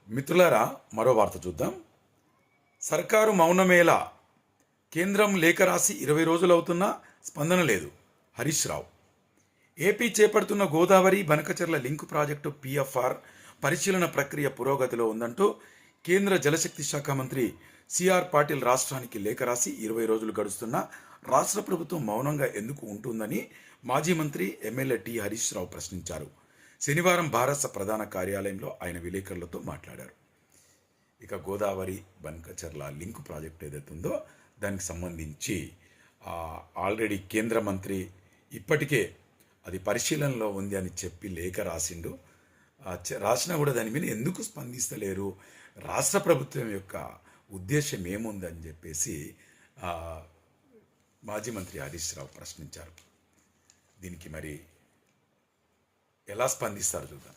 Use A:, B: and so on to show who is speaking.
A: మిత్రులారా, మరో వార్త చూద్దాం. సర్కారు మౌనమేలా, కేంద్రం లేఖ రాసి 20 రోజులవుతున్నా స్పందన లేదు. హరీష్ రావు. ఏపీ చేపడుతున్న Godavari Banakacherla link project PFR పరిశీలన ప్రక్రియ పురోగతిలో ఉందంటూ కేంద్ర జలశక్తి శాఖ మంత్రి సిఆర్ పాటిల్ రాష్ట్రానికి లేఖ రాసి 20 రోజులు గడుస్తున్నా రాష్ట్ర ప్రభుత్వం మౌనంగా ఎందుకు ఉంటుందని మాజీ మంత్రి ఎమ్మెల్యే టి హరీష్ రావు ప్రశ్నించారు. శనివారం భారత ప్రధాన కార్యాలయంలో ఆయన విలేకరులతో మాట్లాడారు. ఇక గోదావరి బనకచెర్ల లింక్ ప్రాజెక్ట్ ఏదైతే ఉందో దానికి సంబంధించి ఆల్రెడీ కేంద్ర మంత్రి ఇప్పటికే అది పరిశీలనలో ఉంది అని చెప్పి లేఖ రాసిండు. రాసినా కూడా దాని మీద ఎందుకు స్పందిస్తలేరు, రాష్ట్ర ప్రభుత్వం యొక్క ఉద్దేశం ఏముందని చెప్పేసి మాజీ మంత్రి హరీష్ రావు ప్రశ్నించారు. దీనికి మరి ఎలా స్పందిస్తారు చూద్దాం.